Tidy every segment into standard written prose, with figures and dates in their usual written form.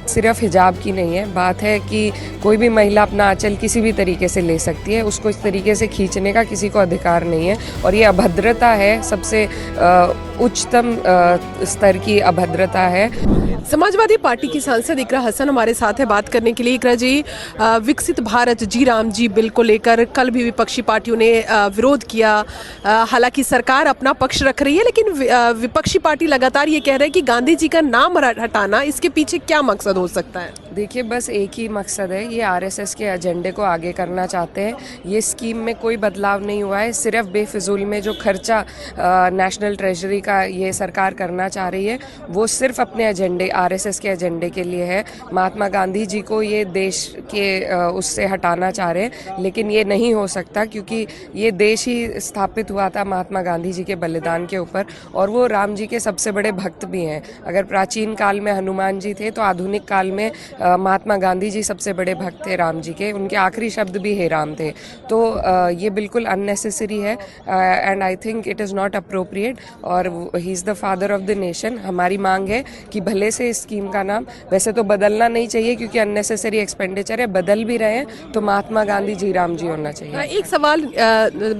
सिर्फ हिजाब की नहीं है, बात है कि कोई भी महिला अपना आंचल किसी भी तरीके से ले सकती है, उसको इस तरीके से खींचने का किसी को अधिकार नहीं है। और ये अभद्रता है, सबसे उच्चतम स्तर की अभद्रता है। समाजवादी पार्टी की सांसद इकरा हसन हमारे साथ है बात करने के लिए। इकरा जी, विकसित भारत जी राम जी बिल को लेकर कल भी विपक्षी पार्टियों ने विरोध किया। हालांकि सरकार अपना पक्ष रख रही है, लेकिन विपक्षी पार्टी लगातार ये कह रहे हैं कि गांधी जी का नाम हटाना, इसके पीछे क्या मकसद हो सकता है? देखिए, बस एक ही मकसद है, ये आरएसएस के एजेंडे को आगे करना चाहते हैं। ये स्कीम में कोई बदलाव नहीं हुआ है, सिर्फ बेफिजूल में जो खर्चा नेशनल ट्रेजरी का ये सरकार करना चाह रही है, वो सिर्फ अपने एजेंडे, आरएसएस के एजेंडे के लिए है। महात्मा गांधी जी को ये देश के उससे हटाना चाह रहे हैं, लेकिन ये नहीं हो सकता, क्योंकि ये देश ही स्थापित हुआ था महात्मा गांधी जी के बलिदान के ऊपर, और वो राम जी के सबसे बड़े भक्त भी हैं। अगर प्राचीन काल में हनुमान जी थे, तो आधुनिक काल में महात्मा गांधी जी सबसे बड़े भक्त थे राम जी के। उनके आखिरी शब्द भी हे राम थे। तो ये बिल्कुल अननेसेसरी है and I think it is not appropriate, और he is the father of the nation. हमारी मांग है कि भले से इस स्कीम का नाम वैसे तो बदलना नहीं चाहिए, क्योंकि अननेसेसरी एक्सपेंडिचर है, बदल भी रहे हैं तो महात्मा गांधी जी राम जी होना चाहिए। एक सवाल,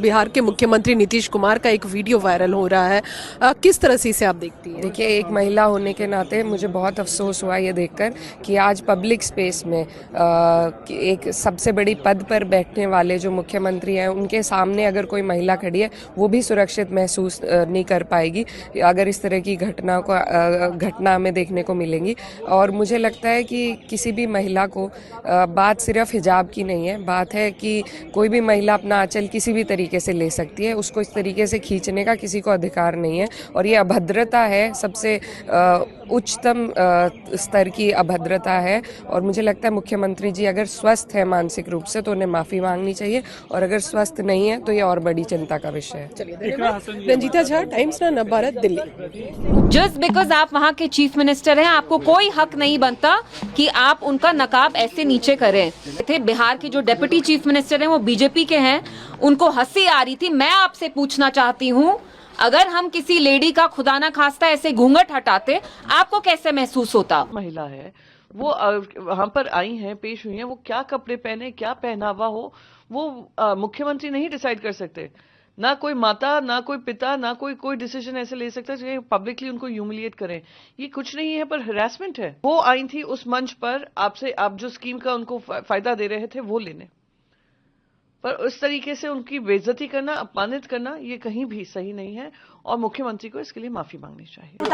बिहार के मुख्यमंत्री नीतीश कुमार का एक वीडियो वायरल हो रहा है, किस तरह से इसे आप देखती हैं? देखिए, एक महिला होने के नाते मुझे बहुत अफसोस हुआ ये देखकर कि आज पब्लिक स्पेस में एक सबसे बड़ी पद पर बैठने वाले जो मुख्यमंत्री हैं, उनके सामने अगर कोई महिला खड़ी है, वो भी सुरक्षित महसूस नहीं कर पाएगी अगर इस तरह की घटना हमें देखने को मिलेंगी। और मुझे लगता है कि किसी भी महिला को बात सिर्फ हिजाब की नहीं है, बात है कि कोई भी महिला अपना आंचल किसी भी तरीके से ले सकती है, उसको इस तरीके से खींचने का किसी को अधिकार नहीं है। और ये अभद्रता है, सबसे उच्चतम स्तर की अभद्रता है। और मुझे लगता है मुख्यमंत्री जी अगर स्वस्थ है मानसिक रूप से, तो उन्हें माफ़ी मांगनी चाहिए, और अगर स्वस्थ नहीं है तो ये और बड़ी चिंता का विषय है। चलिए, Ranjita Jha, Times Now Navbharat, Delhi. Just because आप वहाँ के चीफ मिनिस्टर हैं, आपको कोई हक नहीं बनता कि आप उनका नकाब ऐसे नीचे करें। थे बिहार के जो डेप्यूटी चीफ मिनिस्टर हैं, वो बीजेपी के हैं, उनको हंसी आ रही थी। मैं आपसे पूछना चाहती हूँ, अगर हम किसी लेडी का खुदा ना खास्ता ऐसे घूंघट हटाते, आपको कैसे महसूस होता? महिला है, वो वहाँ पर आई हैं, पेश हुई हैं, वो क्या कपड़े पहने, क्या पहनावा हो, वो मुख्यमंत्री नहीं डिसाइड कर सकते। ना कोई माता, ना कोई पिता, ना कोई डिसीजन ऐसे ले सकता है जो पब्लिकली उनको ह्यूमिलिएट करें। ये कुछ नहीं है, पर हरासमेंट है। वो आई थी उस मंच पर आपसे, आप जो स्कीम का उनको फायदा दे रहे थे वो लेने, पर उस तरीके से उनकी बेइज्जती करना, अपमानित करना, ये कहीं भी सही नहीं है, और मुख्यमंत्री को इसके लिए माफी मांगनी चाहिए।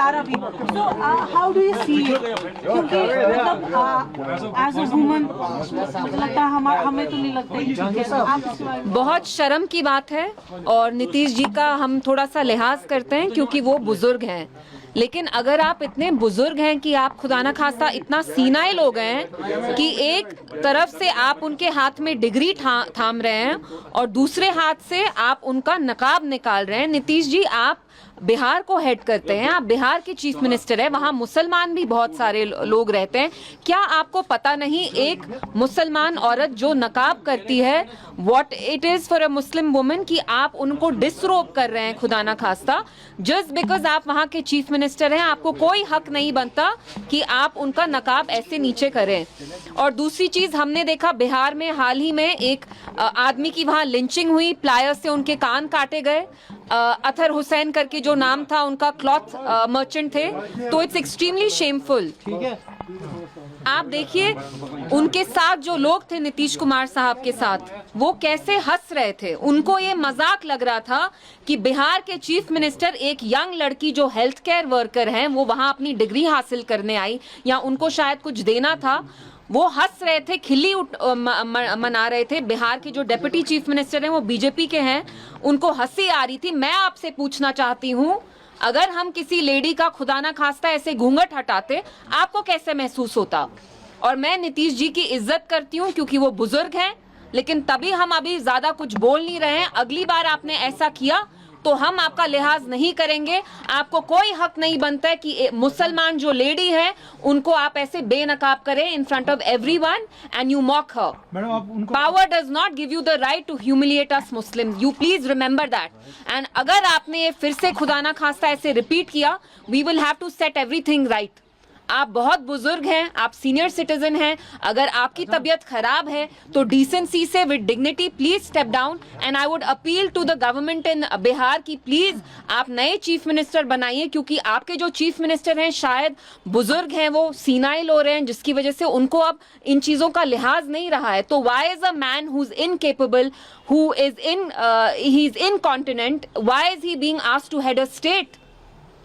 How do you see it? क्योंकि एज अ वुमन लगता है, हमें तो नहीं लगता। बहुत शर्म की बात है, और नीतीश जी का हम थोड़ा सा लिहाज करते हैं क्योंकि वो बुजुर्ग हैं। लेकिन अगर आप इतने बुजुर्ग हैं कि आप खुदा ना खास्ता इतना सीनाए लोग हैं कि एक तरफ से आप उनके हाथ में डिग्री थाम रहे हैं और दूसरे हाथ से आप उनका नकाब निकाल रहे हैं। नीतीश जी, आप बिहार को हेड करते हैं, आप बिहार के चीफ मिनिस्टर हैं, वहां मुसलमान भी बहुत सारे लोग रहते हैं। क्या आपको पता नहीं एक मुसलमान औरत जो नकाब करती है, what it is for a Muslim woman, कि आप उनको डिसरोब कर रहे हैं खुदा ना खास्ता? जस्ट बिकॉज आप वहां के चीफ मिनिस्टर हैं, आपको कोई हक नहीं बनता कि आप उनका नकाब ऐसे नीचे करें। और दूसरी चीज, हमने देखा बिहार में हाल ही में एक आदमी की वहां लिंचिंग हुई, प्लायर से उनके कान काटे गए। अतहर हुसैन करके जो नाम था उनका, क्लॉथ मर्चेंट थे। तो इट्स एक्सट्रीमली शेमफुल। आप देखिए उनके साथ जो लोग थे, नीतीश कुमार साहब के साथ, वो कैसे हंस रहे थे। उनको ये मजाक लग रहा था कि बिहार के चीफ मिनिस्टर, एक यंग लड़की जो हेल्थ केयर वर्कर हैं, वो वहां अपनी डिग्री हासिल करने आई या उनको शायद कुछ देना था, वो हंस रहे थे, खिल्ली मना रहे थे। बिहार के जो डेप्यूटी चीफ मिनिस्टर हैं, वो बीजेपी के हैं, उनको हंसी आ रही थी। मैं आपसे पूछना चाहती हूँ, अगर हम किसी लेडी का खुदा ना खास्ता ऐसे घूंघट हटाते, आपको कैसे महसूस होता? और मैं नीतीश जी की इज्जत करती हूँ क्योंकि वो बुजुर्ग हैं, लेकिन तभी हम अभी ज्यादा कुछ बोल नहीं रहे हैं। अगली बार आपने ऐसा किया तो हम आपका लिहाज नहीं करेंगे। आपको कोई हक नहीं बनता है कि मुसलमान जो लेडी है उनको आप ऐसे बेनकाब करें in front of everyone and you mock her. Power does not give you the right to humiliate us Muslim, you please remember that. And अगर आपने ये फिर से खुदा ना खास्ता ऐसे रिपीट किया, we will have to set everything right. आप बहुत बुजुर्ग हैं, आप सीनियर सिटीजन हैं, अगर आपकी तबीयत खराब है तो डिसेंसी से with dignity please step down. And I would appeal to the government in Bihar की प्लीज आप नए चीफ मिनिस्टर बनाइए, क्योंकि आपके जो चीफ मिनिस्टर हैं शायद बुजुर्ग हैं, वो सीनाइल हो रहे हैं, जिसकी वजह से उनको अब इन चीजों का लिहाज नहीं रहा है। तो why is a man who is incapable, who is he's incontinent, why is he being asked to head a state?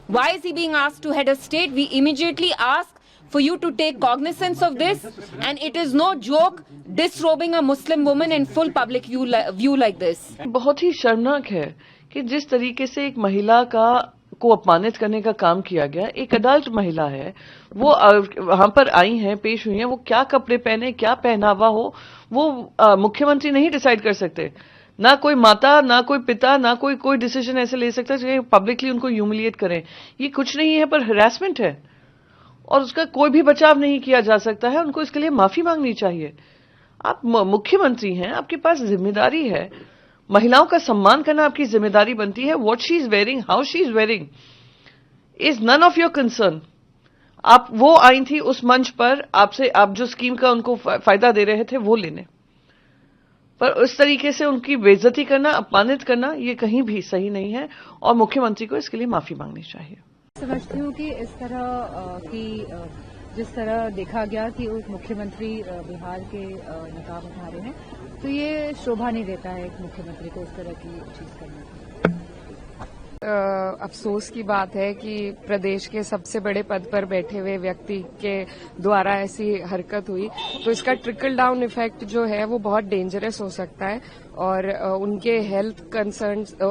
Why is he being asked to head a state? We immediately ask for you to take cognizance of this, and it is no joke disrobing a Muslim woman in full public view like this. बहुत ही शर्मनाक है कि जिस तरीके से एक महिला को अपमानित करने का काम किया गया। एक अडल्ट महिला है, वो वहां पर आई हैं, पेश हुई हैं, वो क्या कपड़े पहने, क्या पहनावा हो, वो मुख्यमंत्री नहीं डिसाइड कर सकते। ना कोई माता, ना कोई पिता, ना कोई डिसीजन ऐसे ले सकता है जो पब्लिकली उनको ह्यूमिलिएट करें। ये कुछ नहीं है पर हरासमेंट है, और उसका कोई भी बचाव नहीं किया जा सकता है। उनको इसके लिए माफी मांगनी चाहिए। आप मुख्यमंत्री हैं, आपके पास जिम्मेदारी है, महिलाओं का सम्मान करना आपकी जिम्मेदारी बनती है। What she is wearing, how she is wearing is none of your concern. आप वो आई थी उस मंच पर, आप जो स्कीम का उनको फायदा दे रहे थे वो लेने, पर उस तरीके से उनकी बेइज्जती करना, अपमानित करना, ये कहीं भी सही नहीं है, और मुख्यमंत्री को इसके लिए माफी मांगनी चाहिए। समझती हूँ कि इस तरह की जिस तरह देखा गया कि उस मुख्यमंत्री बिहार के नकाब उठा रहे हैं, तो ये शोभा नहीं देता है एक मुख्यमंत्री को उस तरह की चीज करना। अफसोस की बात है कि प्रदेश के सबसे बड़े पद पर बैठे हुए व्यक्ति के द्वारा ऐसी हरकत हुई, तो इसका ट्रिकल डाउन इफेक्ट जो है वो बहुत डेंजरस हो सकता है, और उनके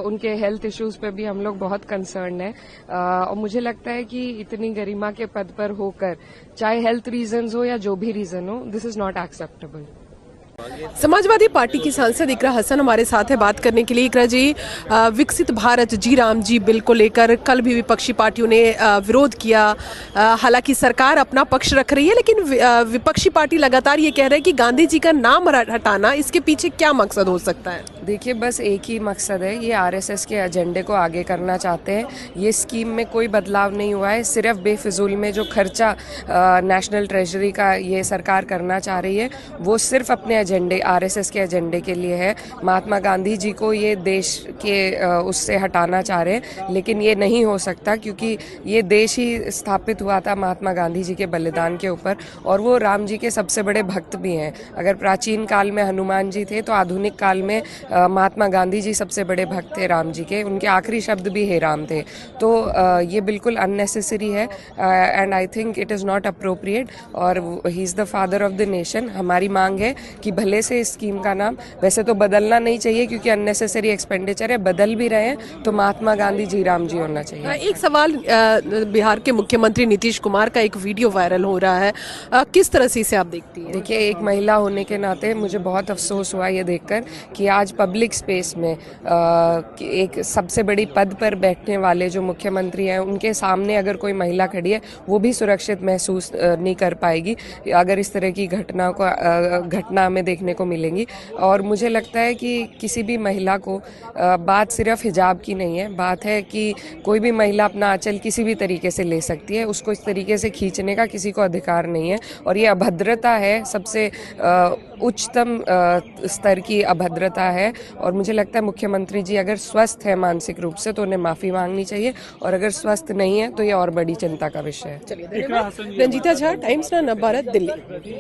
उनके हेल्थ इश्यूज पे भी हम लोग बहुत कंसर्न है। और मुझे लगता है कि इतनी गरिमा के पद पर होकर, चाहे हेल्थ रीजंस हो या जो भी रीजन हो, this is not acceptable. Samajwadi party की सांसद इकरा हसन हमारे साथ है बात करने के लिए। इकरा जी, विकसित भारत जी राम जी बिल को लेकर कल भी विपक्षी पार्टियों ने विरोध किया। हालांकि सरकार अपना पक्ष रख रही है, लेकिन विपक्षी पार्टी लगातार ये कह रहे हैं कि गांधी जी का नाम हटाना, इसके पीछे क्या मकसद हो सकता है? देखिए, बस एक ही मकसद है, ये आरएसएस के एजेंडे को आगे करना चाहते हैं। ये स्कीम में कोई बदलाव नहीं हुआ है, सिर्फ बेफिजूल में जो खर्चा नेशनल ट्रेजरी का ये सरकार करना चाह रही है, वो सिर्फ अपने एजेंडे, आरएसएस के एजेंडे के लिए है। महात्मा गांधी जी को ये देश के उससे हटाना चाह रहे हैं, लेकिन ये नहीं हो सकता, क्योंकि ये देश ही स्थापित हुआ था महात्मा गांधी जी के बलिदान के ऊपर, और वो राम जी के सबसे बड़े भक्त भी हैं। अगर प्राचीन काल में हनुमान जी थे, तो आधुनिक काल में महात्मा गांधी जी सबसे बड़े भक्त थे राम जी के। उनके आखिरी शब्द भी हे राम थे। तो ये बिल्कुल अननेसेसरी है, and I think it is not appropriate, और he is the father of the nation. हमारी मांग है कि भले से इस स्कीम का नाम वैसे तो बदलना नहीं चाहिए, क्योंकि अननेसेसरी एक्सपेंडिचर है, बदल भी रहे हैं तो महात्मा गांधी जी राम जी होना चाहिए। एक सवाल, बिहार के मुख्यमंत्री नीतीश कुमार का एक वीडियो वायरल हो रहा है, किस तरह से इसे आप देखती हैं? देखिए, एक महिला होने के नाते मुझे बहुत अफसोस हुआ ये देखकर कि आज पब्लिक स्पेस में एक सबसे बड़ी पद पर बैठने वाले जो मुख्यमंत्री हैं, उनके सामने अगर कोई महिला खड़ी है, वो भी सुरक्षित महसूस नहीं कर पाएगी अगर इस तरह की घटना हमें देखने को मिलेंगी। और मुझे लगता है कि किसी भी महिला को बात सिर्फ हिजाब की नहीं है, बात है कि कोई भी महिला अपना आंचल किसी भी तरीके से ले सकती है, उसको इस तरीके से खींचने का किसी को अधिकार नहीं है, और ये अभद्रता है, सबसे उच्चतम स्तर की अभद्रता है। और मुझे लगता है मुख्यमंत्री जी अगर स्वस्थ है मानसिक रूप से, तो उन्हें माफी मांगनी चाहिए, और अगर स्वस्थ नहीं है तो ये और बड़ी चिंता का विषय है। चलिए, धन्यवाद। Ranjita Jha, Times Now Bharat, Delhi.